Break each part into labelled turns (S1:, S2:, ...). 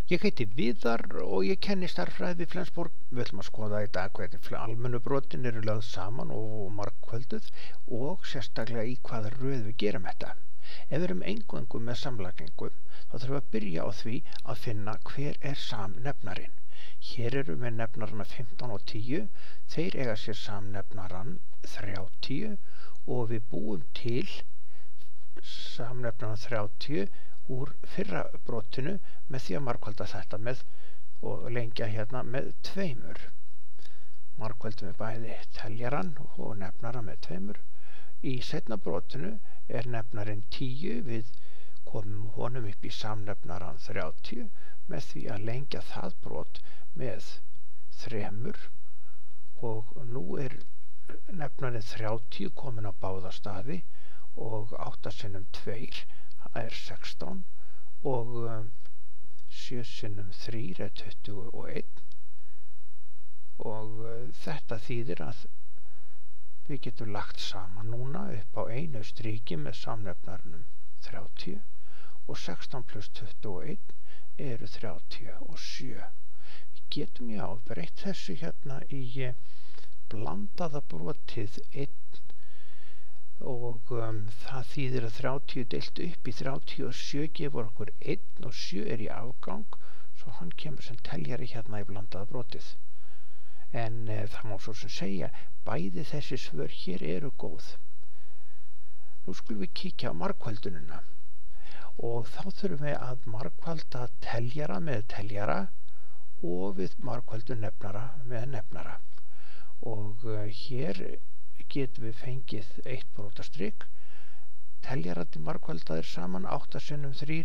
S1: Ég heiti Viðar og ég kenni stærðfræði við Flensborg. Við ætlum að skoða í dag hvernig almennu brotin eru lögð saman og margfölduð og sérstaklega í hvaða röð við gerum þetta. Ef við erum eingöngu með samlagningu þá þurfum við að byrja á því að finna hver er samnefnarinn. Hér eru við nefnarana 15 og 10, þeir eiga sér samnefnaran 30 og við búum til samnefnaran 30 úr fyrra brotinu með því að margfalda þetta með og lengja hérna með 2. Margfaldum við bæði teljaran og nefnaran með 2. Í seinna brotinu er nefnarinn 10, við komum honum upp í samnefnaran 30 með því að lengja það brot með 3 og nú er nefnarinn 30 komin á báða staði og 8 sinnum 2 er 16 og 7 sinnum 3 er 21 og þetta þýðir að við getum lagt saman núna upp á einu striki með samnefnarnum 30 og 16 plus 21 eru 37. Við getum breytt þessu hérna í blandaða brotið 1 og það þýðir að 30 deilt upp í 37 gefur okkur 1 og 7 er í afgang, svo hann kemur sem teljari hérna í blandaða brotið. En það má svo sem segja, bæði þessi svör hér eru góð. Nú skulum við kíkja á margföldunina og þá þurfum við að margfalda teljara með teljara og við margföldun nefnara með nefnara. Og hér getum við fengið 1 brotastrik, teljararnir margfaldaðir saman 8 sinnum 3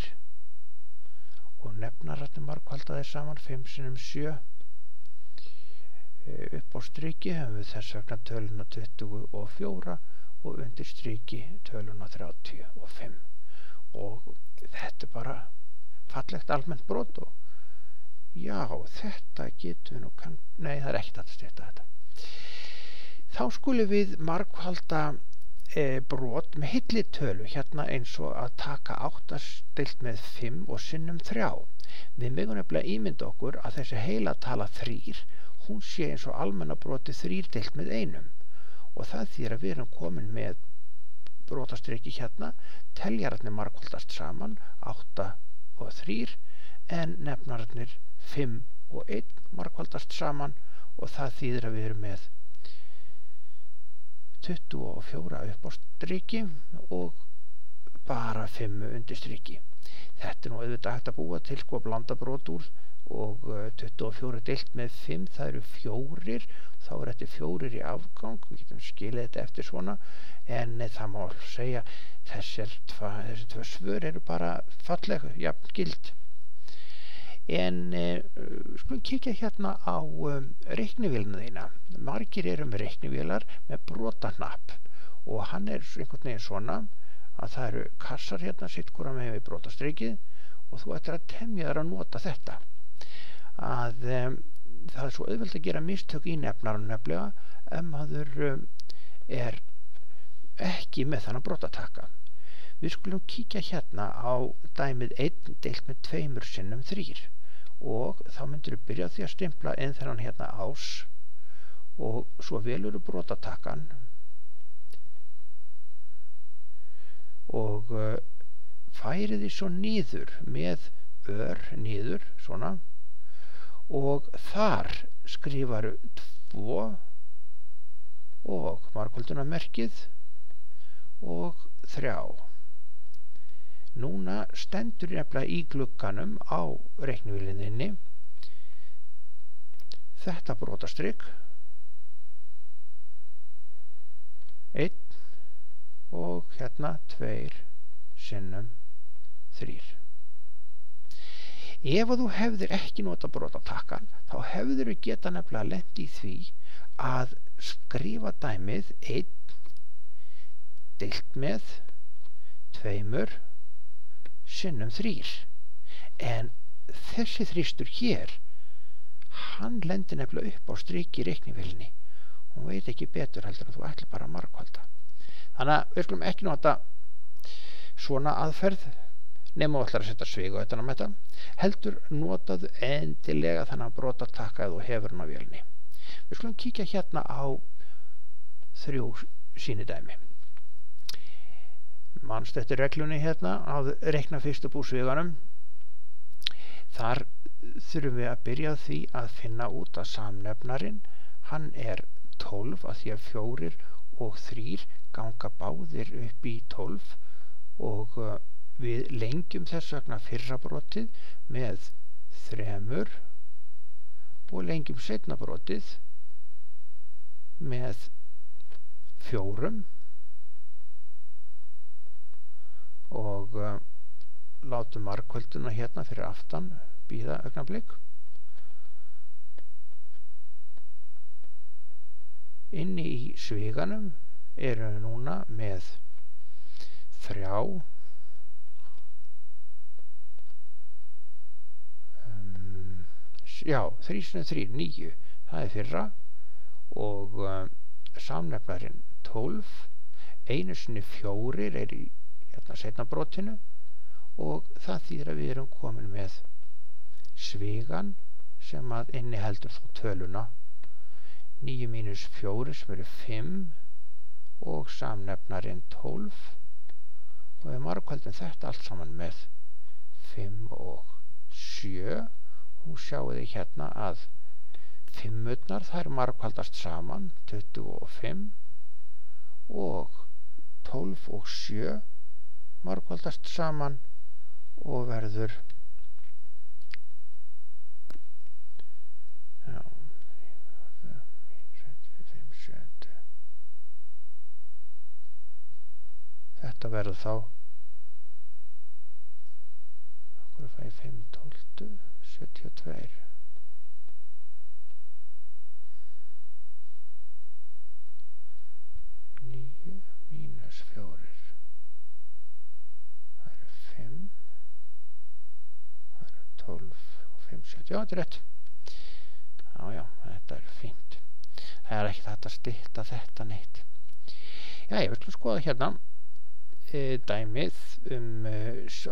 S1: og nefnararnir margfaldaðir saman 5 sinnum 7. Upp á striki höfum við þess vegna töluna 24 og undir striki töluna 35 og þetta er bara fallegt almennt brot og já, þetta getum við nú nei, það er ekkert að stytta þetta. Þá skulum við margfalda brot með heilli tölu, hérna eins og að taka 8 deilt með 5 og sinnum 3. Við megum nefnilega ímynda okkur að þessi heila tala 3, hún sé eins og almenna broti 3 deilt með 1 og það þýðir að við erum komin með brotastriki hérna, teljararnir margfaldast saman 8 og 3 en nefnararnir 5 og 1 margfaldast saman og það þýðir að við erum með 24 upp á striki og bara 5 undir striki. Þetta er nú auðvitað hægt að búa til blanda brot úr og 24 deilt með 5, það eru 4, þá er þetta 4 í afgang, við getum skilið þetta eftir svona, en það má segja þessi 2 svör eru bara falleg, jafn gild. En skulum kíkja hérna á reiknivélina þína. Margir eru með reiknivélar með brotahnapp og hann er einhvern veginn svona að það eru kassar hérna sitt hvora með við brotastrikið og þú ættir að temja þær að nota þetta. Það er svo auðvelt að gera mistök í nefnaranum nefnilega ef maður er ekki með þannig brotataka. Við skulum kíkja hérna á dæmið 1 deilt með 2 sinnum 3 og þá myndir við byrja því að stimpla inn þennan hérna ás og svo velur við brotatakan og færið því svo niður með niður svona og þar skrifar 2 og margföldunarmerkið og 3. Núna stendur nefnilega í glugganum á reiknivélinni þetta brotastrik 1 og hérna 2 sinnum 3. Ef þú hefðir ekki nota brotatakkan þá hefðir þú geta nefnilega lent í því að skrifa dæmið 1 deilt með 2 sinnum 3 en þessi þristur hér hann lendir nefnilega upp á striki í reiknivélinni hún veit ekki betur heldur en þú ætlar bara að margfalda þannig að við skulum ekki nota svona aðferð nema þú ætlar að setja svig utan á þetta, heldur notaðu endilega þennan brotatakka ef þú hefur hann á vélni. Við skulum kíkja hérna á 3 sýnidæmi. Manst eftir reglunni hérna að reikna fyrst upp úr sviganum. Þar þurfum við að byrja því að finna út að samnefnarinn, hann er 12 að því að 4 og 3 ganga báðir upp í 12 og við lengjum þess vegna fyrra brotið með 3 og lengjum seinna brotið með 4 og látum marghölduna hérna fyrir aftan bíða augnablik. Inni í sviganum erum við núna með 3 3 sinni 3, 9, það er fyrra og samnefnarinn 12, 1 sinni 4 er í hérna seinna brotinu og það þýðir að við erum komin með svigan sem að inniheldur þó töluna 9 mínus 4 sem eru 5 og samnefnarinn 12 og við marghöldum þetta allt saman með 5 og 7 og sjáu þið hérna að 5-urnar þær marghaldast saman 25 og 12 og 7 marghaldast saman og verður þetta verður þá okkur fæ 5 12 72 9 mínus 4 það eru 5 það eru 12 og 5 7, já þetta er rétt já, þetta er fínt það er ekki þetta að stytta þetta neitt. Já, ég vil skoða hérna dæmið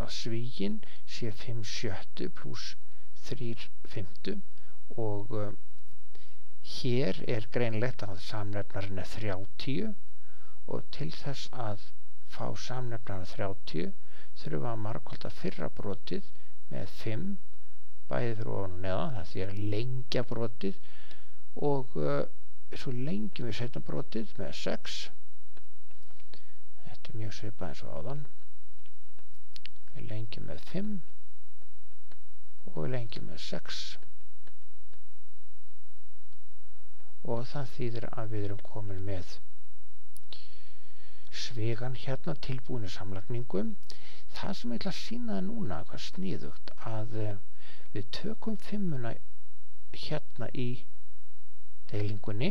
S1: að svígin sé 5 sjöttu pluss 3 fimmtu og hér er greinlegt að samnefnarinn er 30 og til þess að fá samnefnarinn 30 þurfum við að margfalda fyrra brotið með 5 bæði fyrir ofan og neðan, það því að lengja brotið og svo lengjum við seinna brotið með 6. Þetta er mjög svipað eins og áðan. Við lengjum með 5 og við lengjum með 6 og það þýðir að við erum komin með svigan hérna tilbúin í samlagningum. Það sem ég ætla að sýna það núna hvað sniðugt að við tökum 5-una hérna í deilingunni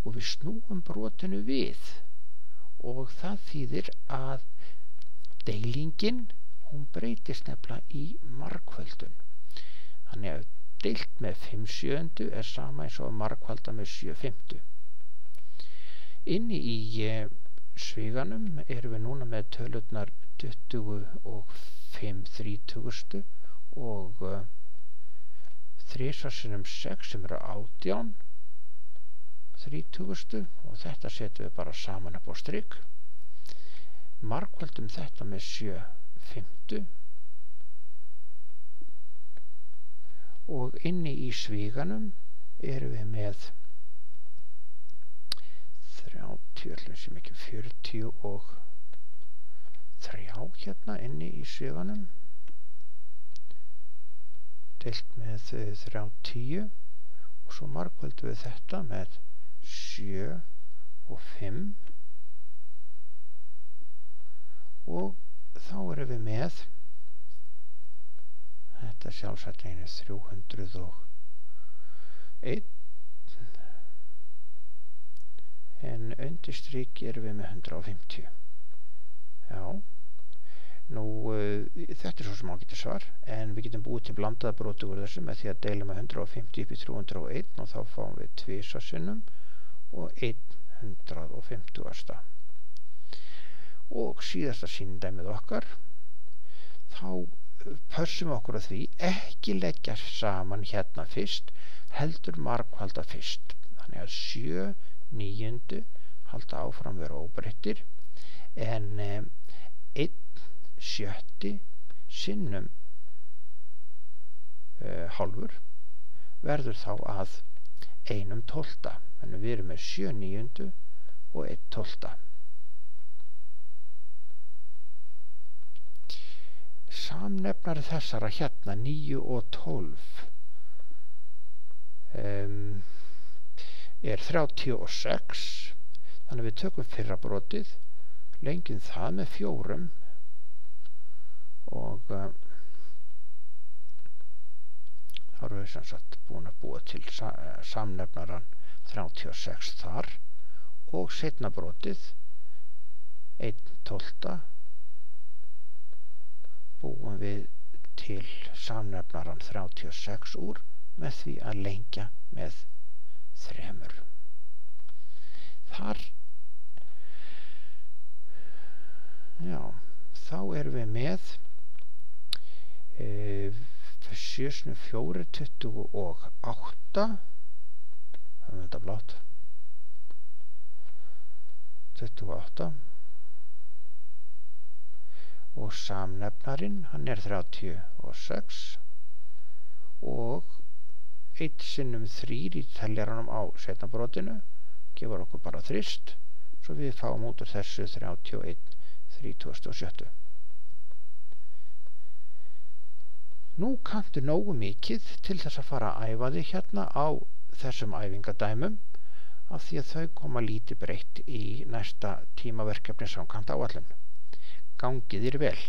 S1: og við snúum brotinu við og það þýðir að deilingin hún breytist nefnilega í margföldun. Þannig að deilt með 5 sjöundu er sama eins og margfalda með 7 fimmtu. Inni í sviganum erum við núna með tölurnar 20 og 5 þrítugustu og 3 sinnum 6 sem eru 18 þrítugustu og þetta setjum við bara saman upp á strik. Margföldum þetta með 7 fimmtu og inni í sviganum erum við með 30 sem ekki 40 og 3 hérna inni í sviganum deilt með 30 og svo margföldum við þetta með 7 og 5 og þá erum við með þetta sjálfsagt einu 301 en undir strik erum við með 150. Já, nú þetta er svo sem ágætis svar en við getum búið til blandaða broti úr þessu með því að deila með 150 upp í 301 og þá fáum við 2 sinnum og 150. Og síðasta sýndæmið okkar þá pössum okkur á því ekki leggja saman hérna fyrst, heldur margfalda fyrst. Þannig að 7/9 halda áfram vera óbreyttir, en 1/6 sinnum hálfur verður þá að 1/12. Þannig við erum með 7/9 og 1/12. Samnefnari þessara hérna 9 og 12 er 36. Þannig við tökum fyrra brotið, lengjum það með 4 og þá erum við sem sagt búin að búa til samnefnaran 36 þar, og seinna brotið 1/12 búum við til samnefnaran 36 úr með því að lengja með 3. Þar, já, þá erum við með 7 × 4 28. Það er þetta blátt 28, og samnefnarinn hann er 36 og 1 sinnum 3 í teljaranum á seinna brotinu gefur okkur bara þrist, svo við fáum út úr þessu 31 37. Nú kanntu nógu mikið til þess að fara að æfa þig hérna á þessum æfingadæmum, af því að þau koma lítið breytt í næsta tímaverkefni samkvæmt áætlun. Gangi þér vel.